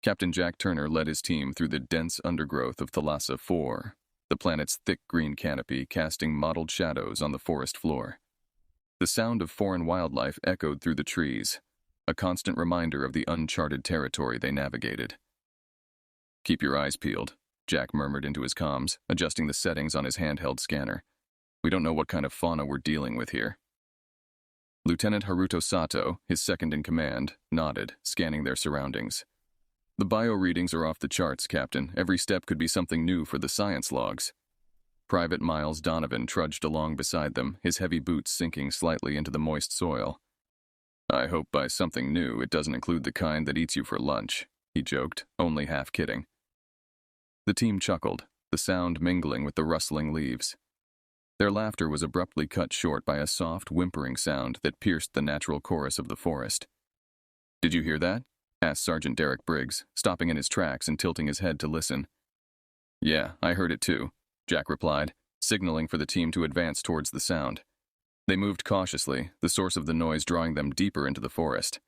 Captain Jack Turner led his team through the dense undergrowth of Thalassa 4, the planet's thick green canopy casting mottled shadows on the forest floor. The sound of foreign wildlife echoed through the trees, a constant reminder of the uncharted territory they navigated. "Keep your eyes peeled," Jack murmured into his comms, adjusting the settings on his handheld scanner. "We don't know what kind of fauna we're dealing with here." Lieutenant Haruto Sato, his second-in-command, nodded, scanning their surroundings. "The bio readings are off the charts, Captain. Every step could be something new for the science logs." Private Miles Donovan trudged along beside them, his heavy boots sinking slightly into the moist soil. "I hope by something new it doesn't include the kind that eats you for lunch," he joked, only half kidding. The team chuckled, the sound mingling with the rustling leaves. Their laughter was abruptly cut short by a soft, whimpering sound that pierced the natural chorus of the forest. "Did you hear that?" asked Sergeant Derek Briggs, stopping in his tracks and tilting his head to listen. "Yeah, I heard it too," Jack replied, signaling for the team to advance towards the sound. They moved cautiously, the source of the noise drawing them deeper into the forest.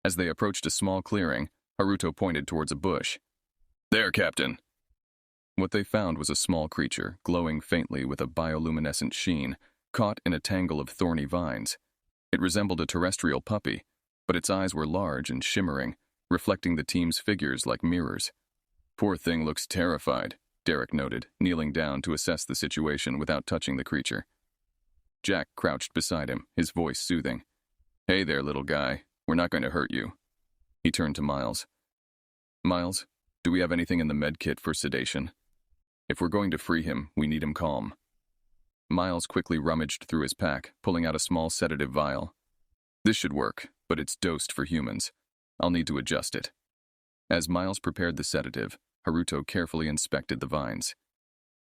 As they approached a small clearing, Haruto pointed towards a bush. "There, Captain." What they found was a small creature, glowing faintly with a bioluminescent sheen, caught in a tangle of thorny vines. It resembled a terrestrial puppy, but its eyes were large and shimmering, reflecting the team's figures like mirrors. "Poor thing looks terrified," Derek noted, kneeling down to assess the situation without touching the creature. Jack crouched beside him, his voice soothing. "Hey there, little guy. We're not going to hurt you." He turned to Miles. "Miles, do we have anything in the med kit for sedation? If we're going to free him, we need him calm." Miles quickly rummaged through his pack, pulling out a small sedative vial. "This should work, but it's dosed for humans. I'll need to adjust it." As Miles prepared the sedative, Haruto carefully inspected the vines.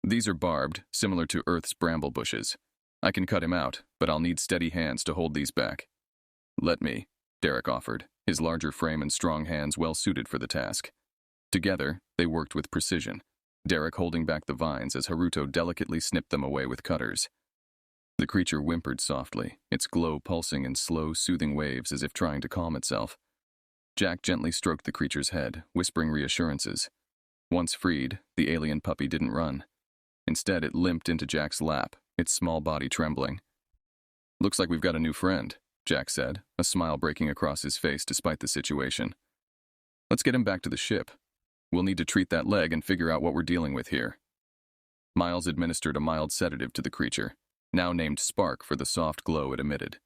"These are barbed, similar to Earth's bramble bushes. I can cut him out, but I'll need steady hands to hold these back." "Let me," Derek offered, his larger frame and strong hands well suited for the task. Together, they worked with precision, Derek holding back the vines as Haruto delicately snipped them away with cutters. The creature whimpered softly, its glow pulsing in slow, soothing waves as if trying to calm itself. Jack gently stroked the creature's head, whispering reassurances. Once freed, the alien puppy didn't run. Instead, it limped into Jack's lap, its small body trembling. "Looks like we've got a new friend," Jack said, a smile breaking across his face despite the situation. "Let's get him back to the ship. We'll need to treat that leg and figure out what we're dealing with here." Miles administered a mild sedative to the creature, now named Spark for the soft glow it emitted.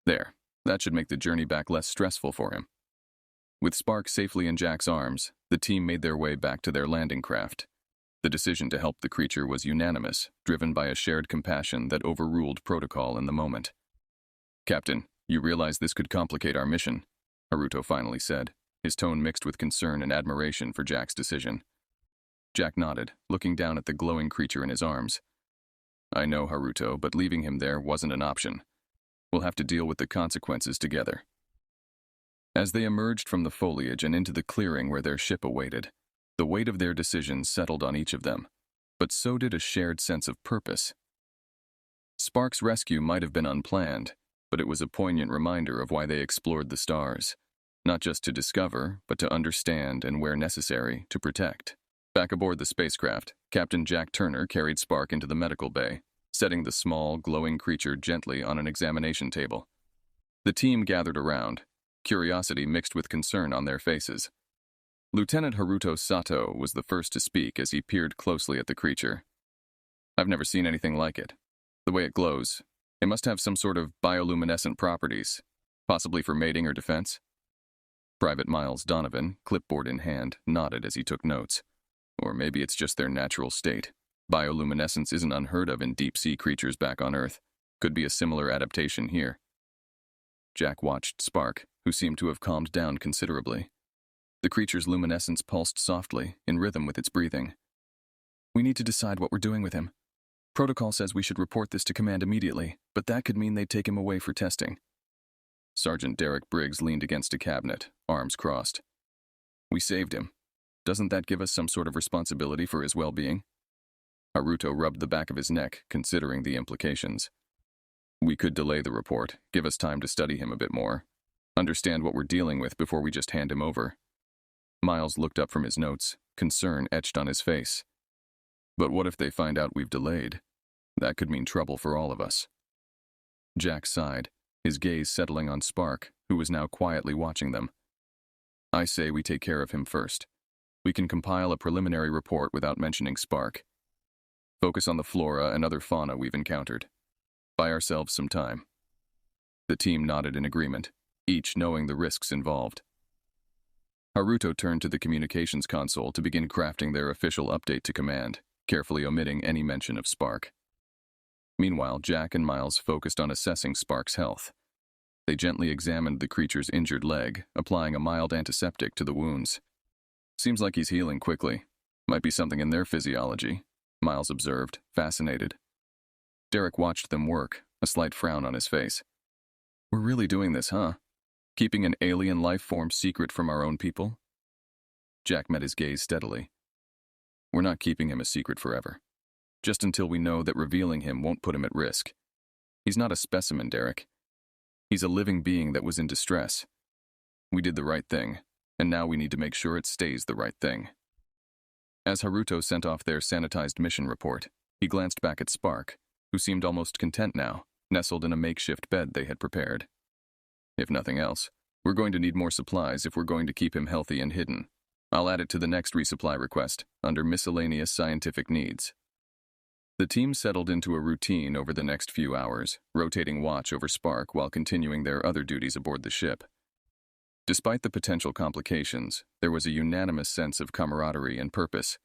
"There, that should make the journey back less stressful for him." With Spark safely in Jack's arms, the team made their way back to their landing craft. The decision to help the creature was unanimous, driven by a shared compassion that overruled protocol in the moment. "Captain, you realize this could complicate our mission," Haruto finally said, his tone mixed with concern and admiration for Jack's decision. Jack nodded, looking down at the glowing creature in his arms. "I know, Haruto, but leaving him there wasn't an option. We'll have to deal with the consequences together." As they emerged from the foliage and into the clearing where their ship awaited, the weight of their decision settled on each of them, but so did a shared sense of purpose. Spark's rescue might have been unplanned, but it was a poignant reminder of why they explored the stars. Not just to discover, but to understand and, where necessary, to protect. Back aboard the spacecraft, Captain Jack Turner carried Spark into the medical bay, setting the small, glowing creature gently on an examination table. The team gathered around, curiosity mixed with concern on their faces. Lieutenant Haruto Sato was the first to speak as he peered closely at the creature. "I've never seen anything like it. The way it glows, it must have some sort of bioluminescent properties, possibly for mating or defense." Private Miles Donovan, clipboard in hand, nodded as he took notes. "Or maybe it's just their natural state. Bioluminescence isn't unheard of in deep-sea creatures back on Earth. Could be a similar adaptation here." Jack watched Spark, who seemed to have calmed down considerably. The creature's luminescence pulsed softly, in rhythm with its breathing. "We need to decide what we're doing with him. Protocol says we should report this to command immediately, but that could mean they'd take him away for testing." Sergeant Derek Briggs leaned against a cabinet, arms crossed. "We saved him. Doesn't that give us some sort of responsibility for his well-being?" Haruto rubbed the back of his neck, considering the implications. "We could delay the report, give us time to study him a bit more. Understand what we're dealing with before we just hand him over." Miles looked up from his notes, concern etched on his face. But what if they find out we've delayed? That could mean trouble for all of us. Jack sighed, his gaze settling on Spark, who was now quietly watching them. I say we take care of him first. We can compile a preliminary report without mentioning Spark. Focus on the flora and other fauna we've encountered. Buy ourselves some time. The team nodded in agreement, each knowing the risks involved. Haruto turned to the communications console to begin crafting their official update to command, carefully omitting any mention of Spark. Meanwhile, Jack and Miles focused on assessing Spark's health. They gently examined the creature's injured leg, applying a mild antiseptic to the wounds. Seems like he's healing quickly. Might be something in their physiology, Miles observed, fascinated. Derek watched them work, a slight frown on his face. We're really doing this, huh? Keeping an alien life form secret from our own people? Jack met his gaze steadily. We're not keeping him a secret forever. Just until we know that revealing him won't put him at risk. He's not a specimen, Derek. He's a living being that was in distress. We did the right thing, and now we need to make sure it stays the right thing. As Haruto sent off their sanitized mission report, he glanced back at Spark, who seemed almost content now, nestled in a makeshift bed they had prepared. If nothing else, we're going to need more supplies if we're going to keep him healthy and hidden. I'll add it to the next resupply request, under miscellaneous scientific needs. The team settled into a routine over the next few hours, rotating watch over Spark while continuing their other duties aboard the ship. Despite the potential complications, there was a unanimous sense of camaraderie and purpose.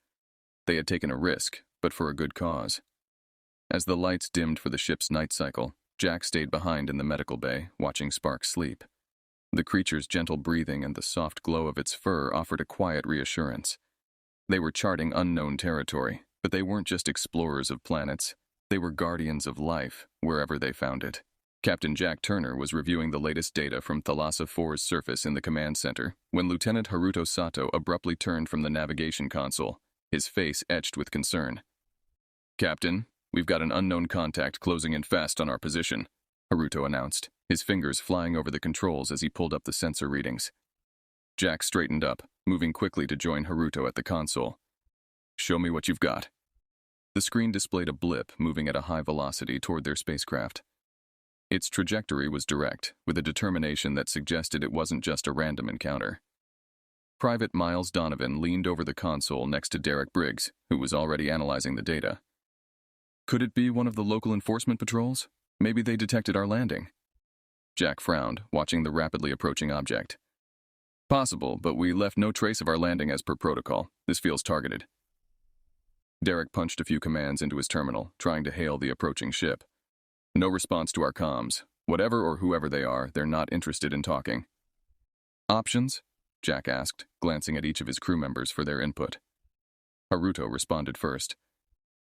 They had taken a risk, but for a good cause. As the lights dimmed for the ship's night cycle, Jack stayed behind in the medical bay, watching Spark sleep. The creature's gentle breathing and the soft glow of its fur offered a quiet reassurance. They were charting unknown territory, but they weren't just explorers of planets. They were guardians of life, wherever they found it. Captain Jack Turner was reviewing the latest data from Thalassa 4's surface in the command center when Lieutenant Haruto Sato abruptly turned from the navigation console, his face etched with concern. Captain, we've got an unknown contact closing in fast on our position, Haruto announced, his fingers flying over the controls as he pulled up the sensor readings. Jack straightened up, moving quickly to join Haruto at the console. Show me what you've got. The screen displayed a blip moving at a high velocity toward their spacecraft. Its trajectory was direct, with a determination that suggested it wasn't just a random encounter. Private Miles Donovan leaned over the console next to Derek Briggs, who was already analyzing the data. Could it be one of the local enforcement patrols? Maybe they detected our landing. Jack frowned, watching the rapidly approaching object. Possible, but we left no trace of our landing as per protocol. This feels targeted. Derek punched a few commands into his terminal, trying to hail the approaching ship. No response to our comms. Whatever or whoever they are, they're not interested in talking. Options? Jack asked, glancing at each of his crew members for their input. Haruto responded first.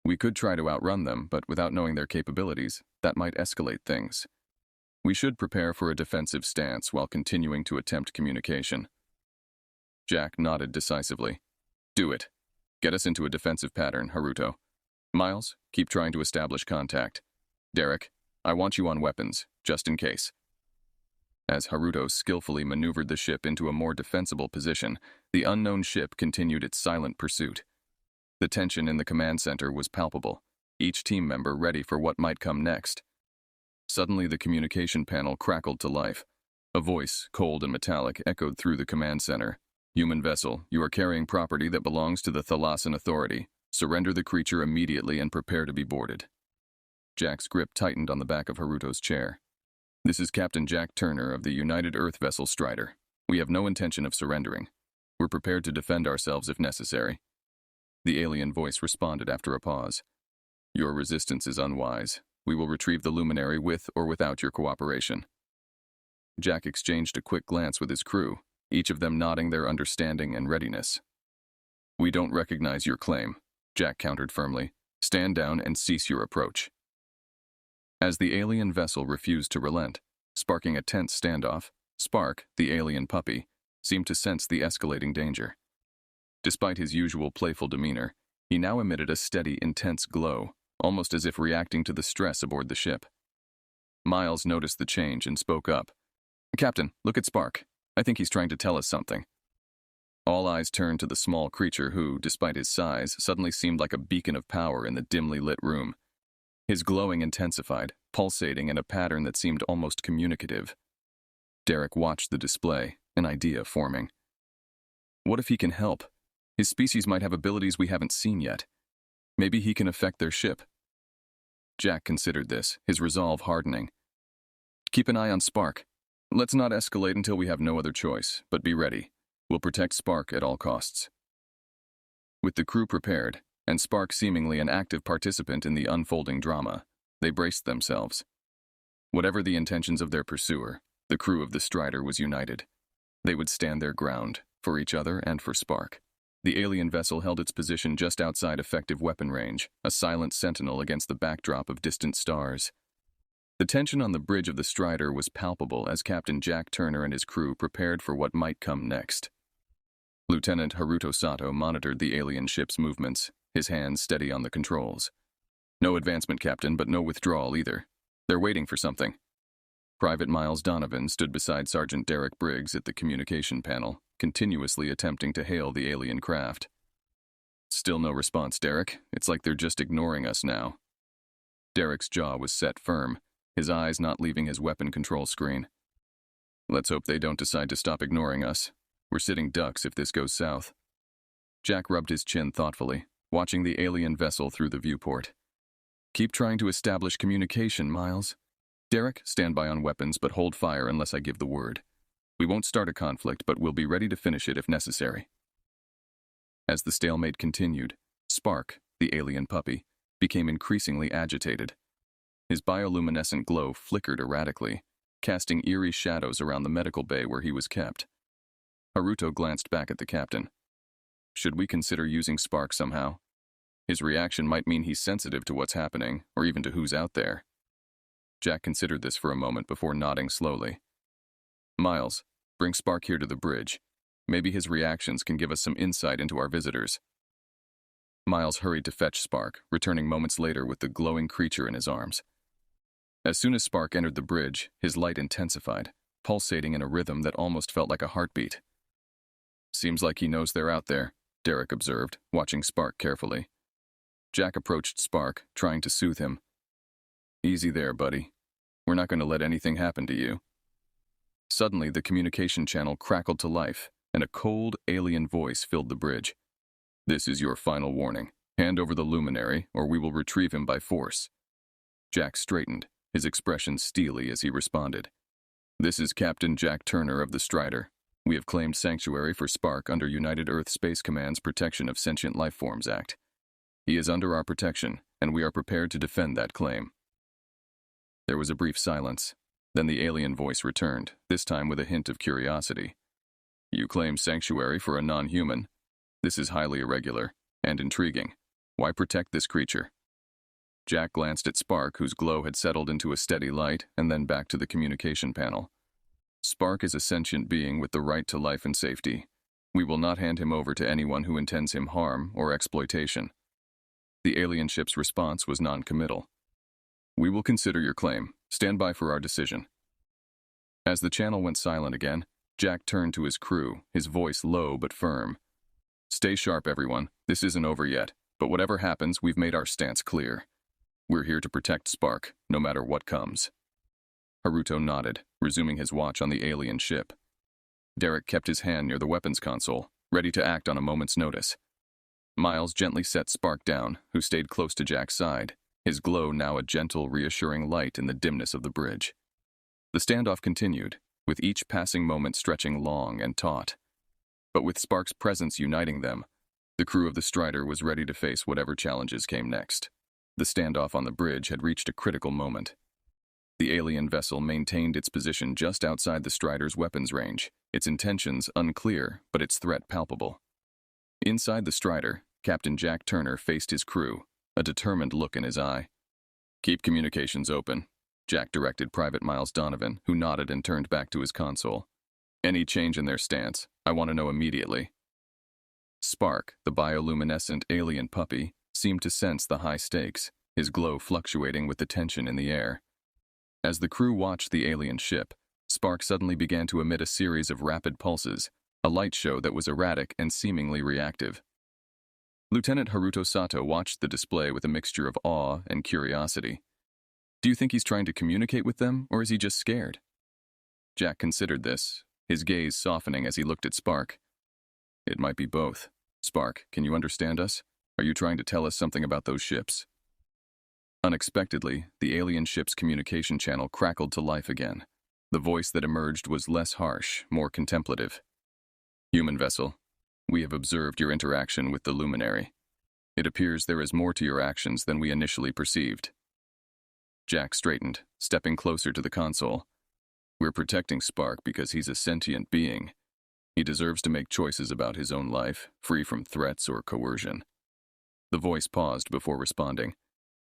We could try to outrun them, but without knowing their capabilities, that might escalate things. We should prepare for a defensive stance while continuing to attempt communication. Jack nodded decisively. Do it. Get us into a defensive pattern, Haruto. Miles, keep trying to establish contact. Derek, I want you on weapons, just in case. As Haruto skillfully maneuvered the ship into a more defensible position, the unknown ship continued its silent pursuit. The tension in the command center was palpable, each team member ready for what might come next. Suddenly, the communication panel crackled to life. A voice, cold and metallic, echoed through the command center. Human vessel, you are carrying property that belongs to the Thalassan Authority. Surrender the creature immediately and prepare to be boarded. Jack's grip tightened on the back of Haruto's chair. This is Captain Jack Turner of the United Earth vessel Strider. We have no intention of surrendering. We're prepared to defend ourselves if necessary. The alien voice responded after a pause. Your resistance is unwise. We will retrieve the luminary with or without your cooperation. Jack exchanged a quick glance with his crew, each of them nodding their understanding and readiness. We don't recognize your claim, Jack countered firmly. Stand down and cease your approach. As the alien vessel refused to relent, sparking a tense standoff, Spark, the alien puppy, seemed to sense the escalating danger. Despite his usual playful demeanor, he now emitted a steady, intense glow, almost as if reacting to the stress aboard the ship. Miles noticed the change and spoke up. Captain, look at Spark. I think he's trying to tell us something. All eyes turned to the small creature who, despite his size, suddenly seemed like a beacon of power in the dimly lit room. His glowing intensified, pulsating in a pattern that seemed almost communicative. Derek watched the display, an idea forming. What if he can help? His species might have abilities we haven't seen yet. Maybe he can affect their ship. Jack considered this, his resolve hardening. Keep an eye on Spark. Let's not escalate until we have no other choice, but be ready. We'll protect Spark at all costs. With the crew prepared, and Spark seemingly an active participant in the unfolding drama, they braced themselves. Whatever the intentions of their pursuer, the crew of the Strider was united. They would stand their ground, for each other and for Spark. The alien vessel held its position just outside effective weapon range, a silent sentinel against the backdrop of distant stars. The tension on the bridge of the Strider was palpable as Captain Jack Turner and his crew prepared for what might come next. Lieutenant Haruto Sato monitored the alien ship's movements, his hands steady on the controls. No advancement, Captain, but no withdrawal either. They're waiting for something. Private Miles Donovan stood beside Sergeant Derek Briggs at the communication panel, continuously attempting to hail the alien craft. Still no response, Derek. It's like they're just ignoring us now. Derek's jaw was set firm, his eyes not leaving his weapon control screen. Let's hope they don't decide to stop ignoring us. We're sitting ducks if this goes south. Jack rubbed his chin thoughtfully, watching the alien vessel through the viewport. Keep trying to establish communication, Miles. Derek, stand by on weapons, but hold fire unless I give the word. We won't start a conflict, but we'll be ready to finish it if necessary. As the stalemate continued, Spark, the alien puppy, became increasingly agitated. His bioluminescent glow flickered erratically, casting eerie shadows around the medical bay where he was kept. Haruto glanced back at the captain. Should we consider using Spark somehow? His reaction might mean he's sensitive to what's happening, or even to who's out there. Jack considered this for a moment before nodding slowly. Miles, bring Spark here to the bridge. Maybe his reactions can give us some insight into our visitors. Miles hurried to fetch Spark, returning moments later with the glowing creature in his arms. As soon as Spark entered the bridge, his light intensified, pulsating in a rhythm that almost felt like a heartbeat. Seems like he knows they're out there, Derek observed, watching Spark carefully. Jack approached Spark, trying to soothe him. Easy there, buddy. We're not going to let anything happen to you. Suddenly, the communication channel crackled to life, and a cold, alien voice filled the bridge. This is your final warning. Hand over the luminary, or we will retrieve him by force. Jack straightened, his expression steely as he responded. This is Captain Jack Turner of the Strider. We have claimed sanctuary for Spark under United Earth Space Command's Protection of Sentient Lifeforms Act. He is under our protection, and we are prepared to defend that claim. There was a brief silence. Then the alien voice returned, this time with a hint of curiosity. You claim sanctuary for a non-human? This is highly irregular and intriguing. Why protect this creature? Jack glanced at Spark, whose glow had settled into a steady light, and then back to the communication panel. Spark is a sentient being with the right to life and safety. We will not hand him over to anyone who intends him harm or exploitation. The alien ship's response was non-committal. We will consider your claim. Stand by for our decision. As the channel went silent again, Jack turned to his crew, his voice low but firm. Stay sharp, everyone. This isn't over yet, but whatever happens, we've made our stance clear. We're here to protect Spark, no matter what comes. Haruto nodded, resuming his watch on the alien ship. Derek kept his hand near the weapons console, ready to act on a moment's notice. Miles gently set Spark down, who stayed close to Jack's side, his glow now a gentle, reassuring light in the dimness of the bridge. The standoff continued, with each passing moment stretching long and taut. But with Spark's presence uniting them, the crew of the Strider was ready to face whatever challenges came next. The standoff on the bridge had reached a critical moment. The alien vessel maintained its position just outside the Strider's weapons range, its intentions unclear, but its threat palpable. Inside the Strider, Captain Jack Turner faced his crew, a determined look in his eye. Keep communications open, Jack directed Private Miles Donovan, who nodded and turned back to his console. Any change in their stance, I want to know immediately. Spark, the bioluminescent alien puppy, seemed to sense the high stakes, his glow fluctuating with the tension in the air. As the crew watched the alien ship, Spark suddenly began to emit a series of rapid pulses, a light show that was erratic and seemingly reactive. Lieutenant Haruto Sato watched the display with a mixture of awe and curiosity. Do you think he's trying to communicate with them, or is he just scared? Jack considered this, his gaze softening as he looked at Spark. It might be both. Spark, can you understand us? Are you trying to tell us something about those ships? Unexpectedly, the alien ship's communication channel crackled to life again. The voice that emerged was less harsh, more contemplative. Human vessel, we have observed your interaction with the luminary. It appears there is more to your actions than we initially perceived. Jack straightened, stepping closer to the console. We're protecting Spark because he's a sentient being. He deserves to make choices about his own life, free from threats or coercion. The voice paused before responding.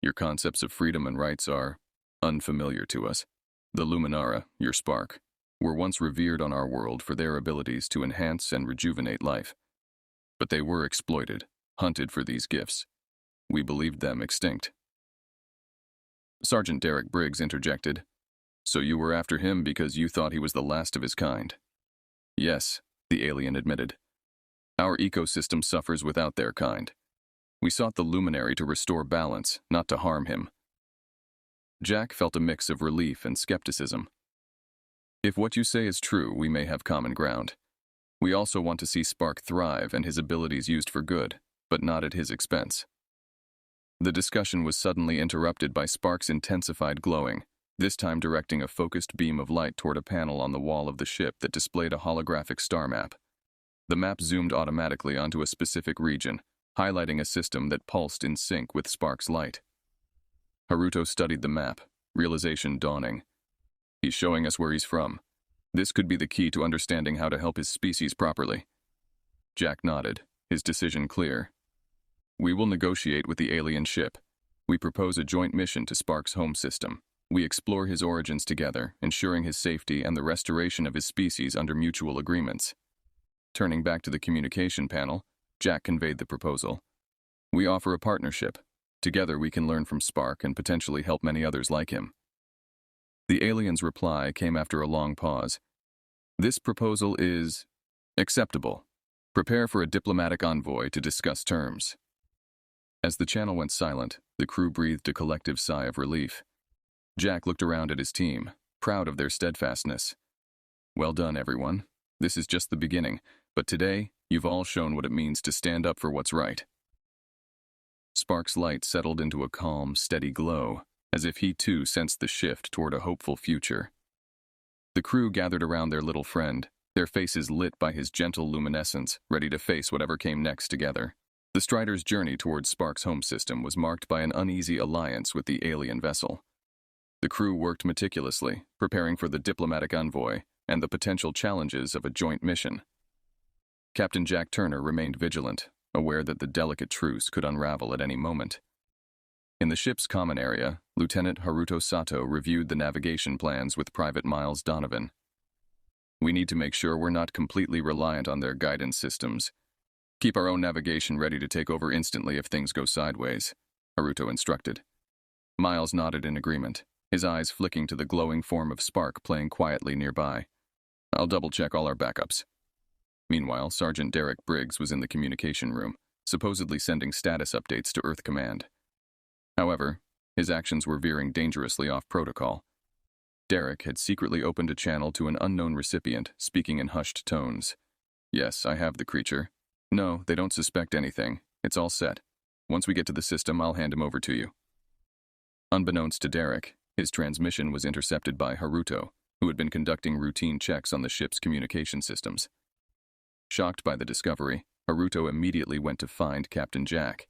Your concepts of freedom and rights are unfamiliar to us. The Luminara, your Spark, were once revered on our world for their abilities to enhance and rejuvenate life. But they were exploited, hunted for these gifts. We believed them extinct. Sergeant Derek Briggs interjected. So you were after him because you thought he was the last of his kind? Yes, the alien admitted. Our ecosystem suffers without their kind. We sought the luminary to restore balance, not to harm him. Jack felt a mix of relief and skepticism. If what you say is true, we may have common ground. We also want to see Spark thrive and his abilities used for good, but not at his expense. The discussion was suddenly interrupted by Spark's intensified glowing, this time directing a focused beam of light toward a panel on the wall of the ship that displayed a holographic star map. The map zoomed automatically onto a specific region, highlighting a system that pulsed in sync with Spark's light. Haruto studied the map, realization dawning. He's showing us where he's from. This could be the key to understanding how to help his species properly. Jack nodded, his decision clear. We will negotiate with the alien ship. We propose a joint mission to Spark's home system. We explore his origins together, ensuring his safety and the restoration of his species under mutual agreements. Turning back to the communication panel, Jack conveyed the proposal. We offer a partnership. Together we can learn from Spark and potentially help many others like him. The alien's reply came after a long pause. This proposal is acceptable. Prepare for a diplomatic envoy to discuss terms. As the channel went silent, the crew breathed a collective sigh of relief. Jack looked around at his team, proud of their steadfastness. Well done, everyone. This is just the beginning, but today, you've all shown what it means to stand up for what's right. Spark's light settled into a calm, steady glow, as if he too sensed the shift toward a hopeful future. The crew gathered around their little friend, their faces lit by his gentle luminescence, ready to face whatever came next together. The Strider's journey towards Spark's home system was marked by an uneasy alliance with the alien vessel. The crew worked meticulously, preparing for the diplomatic envoy and the potential challenges of a joint mission. Captain Jack Turner remained vigilant, aware that the delicate truce could unravel at any moment. In the ship's common area, Lieutenant Haruto Sato reviewed the navigation plans with Private Miles Donovan. We need to make sure we're not completely reliant on their guidance systems. Keep our own navigation ready to take over instantly if things go sideways, Haruto instructed. Miles nodded in agreement, his eyes flicking to the glowing form of Spark playing quietly nearby. I'll double-check all our backups. Meanwhile, Sergeant Derek Briggs was in the communication room, supposedly sending status updates to Earth Command. However, his actions were veering dangerously off protocol. Derek had secretly opened a channel to an unknown recipient, speaking in hushed tones. Yes, I have the creature. No, they don't suspect anything. It's all set. Once we get to the system, I'll hand him over to you. Unbeknownst to Derek, his transmission was intercepted by Haruto, who had been conducting routine checks on the ship's communication systems. Shocked by the discovery, Haruto immediately went to find Captain Jack.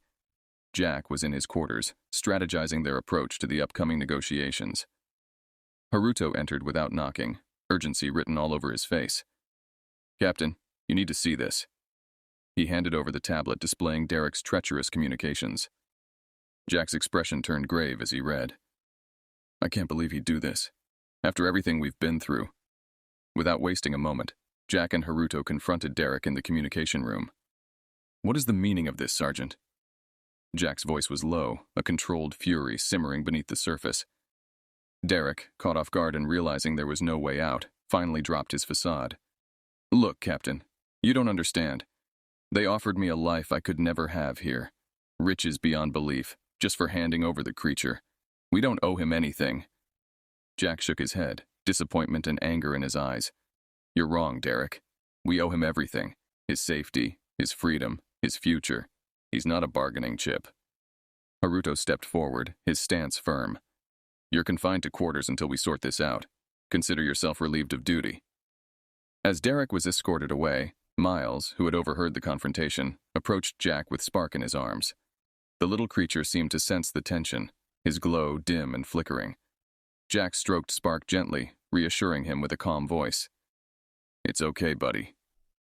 Jack was in his quarters, strategizing their approach to the upcoming negotiations. Haruto entered without knocking, urgency written all over his face. Captain, you need to see this. He handed over the tablet displaying Derek's treacherous communications. Jack's expression turned grave as he read. I can't believe he'd do this. After everything we've been through. Without wasting a moment, Jack and Haruto confronted Derek in the communication room. What is the meaning of this, Sergeant? Jack's voice was low, a controlled fury simmering beneath the surface. Derek, caught off guard and realizing there was no way out, finally dropped his facade. Look, Captain, You don't understand. They offered me a life I could never have here. Riches beyond belief, just for handing over the creature. We don't owe him anything. Jack shook his head, disappointment and anger in his eyes. You're wrong, Derek. We owe him everything. His safety, his freedom, his future. He's not a bargaining chip. Haruto stepped forward, his stance firm. You're confined to quarters until we sort this out. Consider yourself relieved of duty. As Derek was escorted away, Miles, who had overheard the confrontation, approached Jack with Spark in his arms. The little creature seemed to sense the tension, his glow dim and flickering. Jack stroked Spark gently, reassuring him with a calm voice. It's okay, buddy.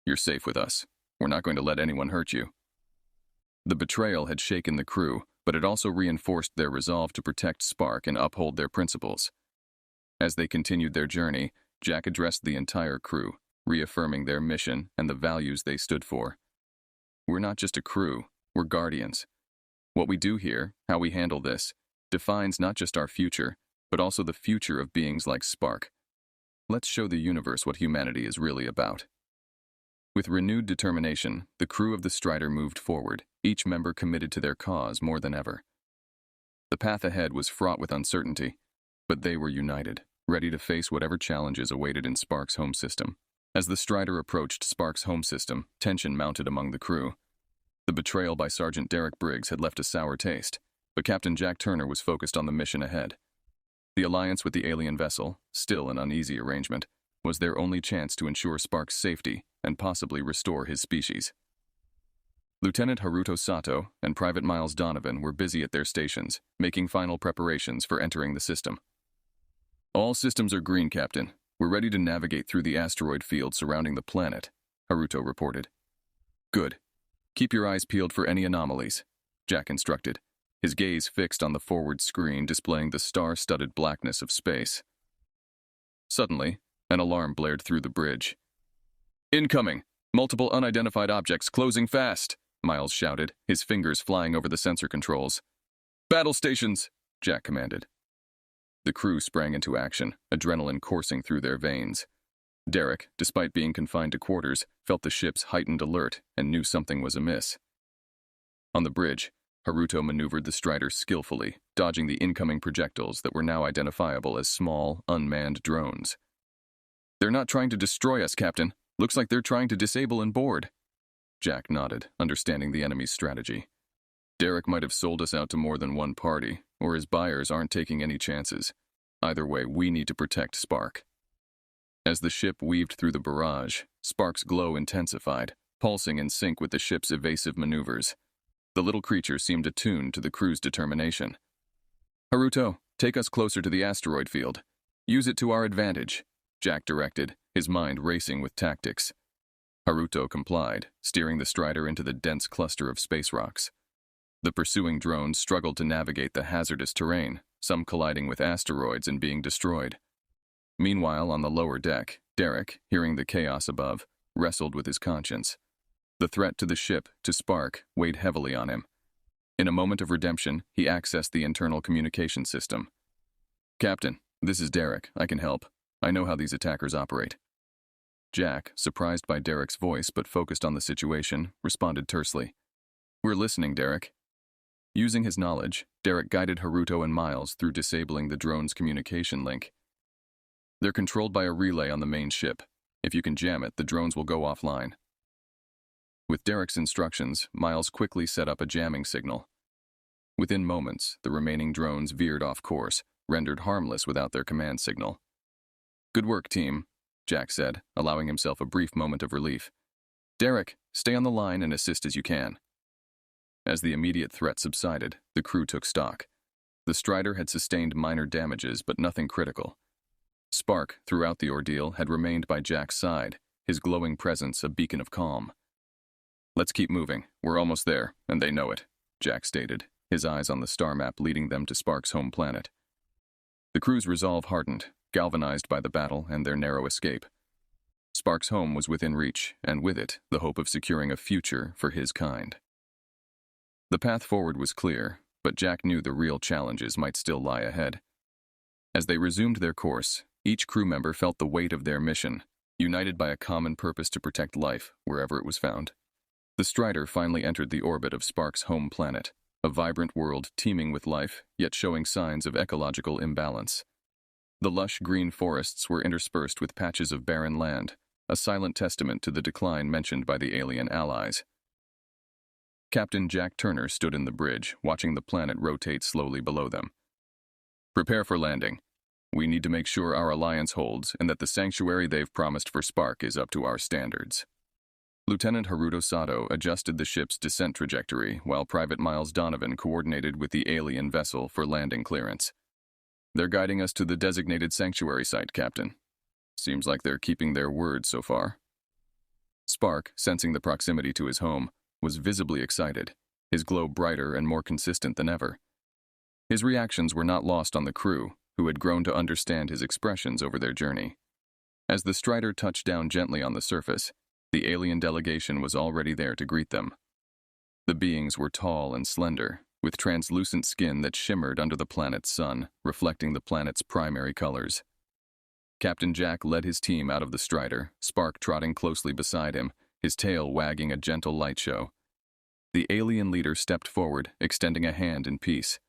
You're safe with us. We're not going to let anyone hurt you. The betrayal had shaken the crew, but it also reinforced their resolve to protect Spark and uphold their principles. As they continued their journey, Jack addressed the entire crew, reaffirming their mission and the values they stood for. We're not just a crew, we're guardians. What we do here, how we handle this, defines not just our future, but also the future of beings like Spark. Let's show the universe what humanity is really about. With renewed determination, the crew of the Strider moved forward, each member committed to their cause more than ever. The path ahead was fraught with uncertainty, but they were united, ready to face whatever challenges awaited in Spark's home system. As the Strider approached Spark's home system, tension mounted among the crew. The betrayal by Sergeant Derek Briggs had left a sour taste, but Captain Jack Turner was focused on the mission ahead. The alliance with the alien vessel, still an uneasy arrangement, was their only chance to ensure Spark's safety and possibly restore his species. Lieutenant Haruto Sato and Private Miles Donovan were busy at their stations, making final preparations for entering the system. All systems are green, Captain. We're ready to navigate through the asteroid field surrounding the planet, Haruto reported. Good. Keep your eyes peeled for any anomalies, Jack instructed, his gaze fixed on the forward screen displaying the star-studded blackness of space. Suddenly, an alarm blared through the bridge. Incoming! Multiple unidentified objects closing fast, Miles shouted, his fingers flying over the sensor controls. Battle stations, Jack commanded. The crew sprang into action, adrenaline coursing through their veins. Derek, despite being confined to quarters, felt the ship's heightened alert and knew something was amiss. On the bridge, Haruto maneuvered the Strider skillfully, dodging the incoming projectiles that were now identifiable as small, unmanned drones. They're not trying to destroy us, Captain. Looks like they're trying to disable and board. Jack nodded, understanding the enemy's strategy. Derek might have sold us out to more than one party, or his buyers aren't taking any chances. Either way, we need to protect Spark. As the ship weaved through the barrage, Spark's glow intensified, pulsing in sync with the ship's evasive maneuvers. The little creature seemed attuned to the crew's determination. Haruto, take us closer to the asteroid field. Use it to our advantage, Jack directed, his mind racing with tactics. Haruto complied, steering the Strider into the dense cluster of space rocks. The pursuing drones struggled to navigate the hazardous terrain, some colliding with asteroids and being destroyed. Meanwhile, on the lower deck, Derek, hearing the chaos above, wrestled with his conscience. The threat to the ship, to Spark, weighed heavily on him. In a moment of redemption, he accessed the internal communication system. Captain, this is Derek. I can help. I know how these attackers operate. Jack, surprised by Derek's voice but focused on the situation, responded tersely. We're listening, Derek. Using his knowledge, Derek guided Haruto and Miles through disabling the drone's communication link. They're controlled by a relay on the main ship. If you can jam it, the drones will go offline. With Derek's instructions, Miles quickly set up a jamming signal. Within moments, the remaining drones veered off course, rendered harmless without their command signal. Good work, team, Jack said, allowing himself a brief moment of relief. Derek, stay on the line and assist as you can. As the immediate threat subsided, the crew took stock. The Strider had sustained minor damages, but nothing critical. Spark, throughout the ordeal, had remained by Jack's side, his glowing presence a beacon of calm. Let's keep moving. We're almost there, and they know it, Jack stated, his eyes on the star map leading them to Spark's home planet. The crew's resolve hardened, galvanized by the battle and their narrow escape. Spark's home was within reach, and with it, the hope of securing a future for his kind. The path forward was clear, but Jack knew the real challenges might still lie ahead. As they resumed their course, each crew member felt the weight of their mission, united by a common purpose to protect life wherever it was found. The Strider finally entered the orbit of Spark's home planet, a vibrant world teeming with life, yet showing signs of ecological imbalance. The lush green forests were interspersed with patches of barren land, a silent testament to the decline mentioned by the alien allies. Captain Jack Turner stood in the bridge, watching the planet rotate slowly below them. "Prepare for landing. We need to make sure our alliance holds and that the sanctuary they've promised for Spark is up to our standards." Lieutenant Haruto Sato adjusted the ship's descent trajectory while Private Miles Donovan coordinated with the alien vessel for landing clearance. "They're guiding us to the designated sanctuary site, Captain. Seems like they're keeping their word so far." Spark, sensing the proximity to his home, was visibly excited, his glow brighter and more consistent than ever. His reactions were not lost on the crew, who had grown to understand his expressions over their journey. As the Strider touched down gently on the surface, the alien delegation was already there to greet them. The beings were tall and slender, with translucent skin that shimmered under the planet's sun, reflecting the planet's primary colors. Captain Jack led his team out of the Strider, Spark trotting closely beside him, his tail wagging a gentle light show. The alien leader stepped forward, extending a hand in peace.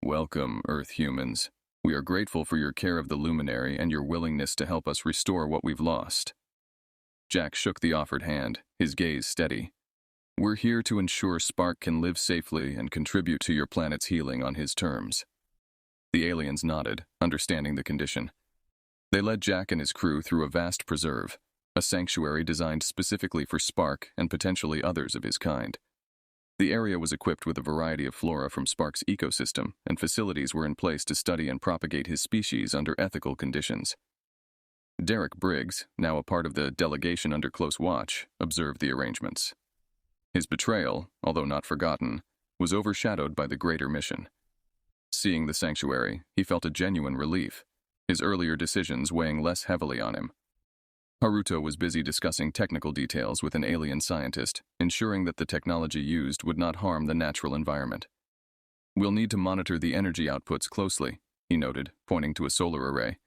"Welcome, Earth humans. We are grateful for your care of the luminary and your willingness to help us restore what we've lost." Jack shook the offered hand, his gaze steady. "We're here to ensure Spark can live safely and contribute to your planet's healing on his terms." The aliens nodded, understanding the condition. They led Jack and his crew through a vast preserve, a sanctuary designed specifically for Spark and potentially others of his kind. The area was equipped with a variety of flora from Spark's ecosystem, and facilities were in place to study and propagate his species under ethical conditions. Derek Briggs, now a part of the delegation under close watch, observed the arrangements. His betrayal, although not forgotten, was overshadowed by the greater mission. Seeing the sanctuary, he felt a genuine relief, his earlier decisions weighing less heavily on him. Haruto was busy discussing technical details with an alien scientist, ensuring that the technology used would not harm the natural environment. "We'll need to monitor the energy outputs closely," he noted, pointing to a solar array.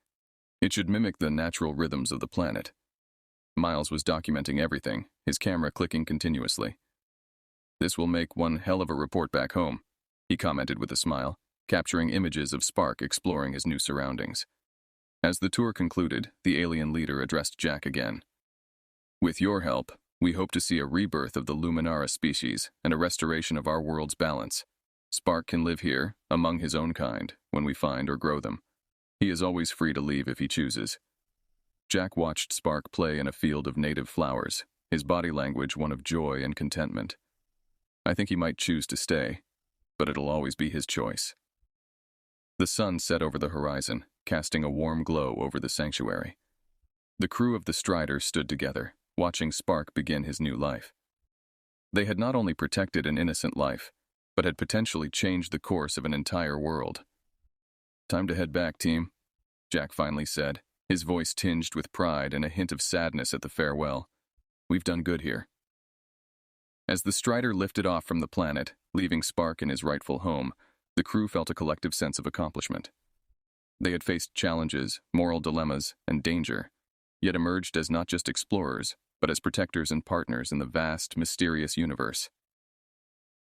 "It should mimic the natural rhythms of the planet." Miles was documenting everything, his camera clicking continuously. "This will make one hell of a report back home," he commented with a smile, capturing images of Spark exploring his new surroundings. As the tour concluded, the alien leader addressed Jack again. "With your help, we hope to see a rebirth of the Luminara species and a restoration of our world's balance. Spark can live here, among his own kind, when we find or grow them. He is always free to leave if he chooses." Jack watched Spark play in a field of native flowers, his body language one of joy and contentment. "I think he might choose to stay, but it'll always be his choice." The sun set over the horizon, casting a warm glow over the sanctuary. The crew of the Strider stood together, watching Spark begin his new life. They had not only protected an innocent life, but had potentially changed the course of an entire world. "Time to head back, team," Jack finally said, his voice tinged with pride and a hint of sadness at the farewell. "We've done good here." As the Strider lifted off from the planet, leaving Spark in his rightful home, the crew felt a collective sense of accomplishment. They had faced challenges, moral dilemmas, and danger, yet emerged as not just explorers, but as protectors and partners in the vast, mysterious universe.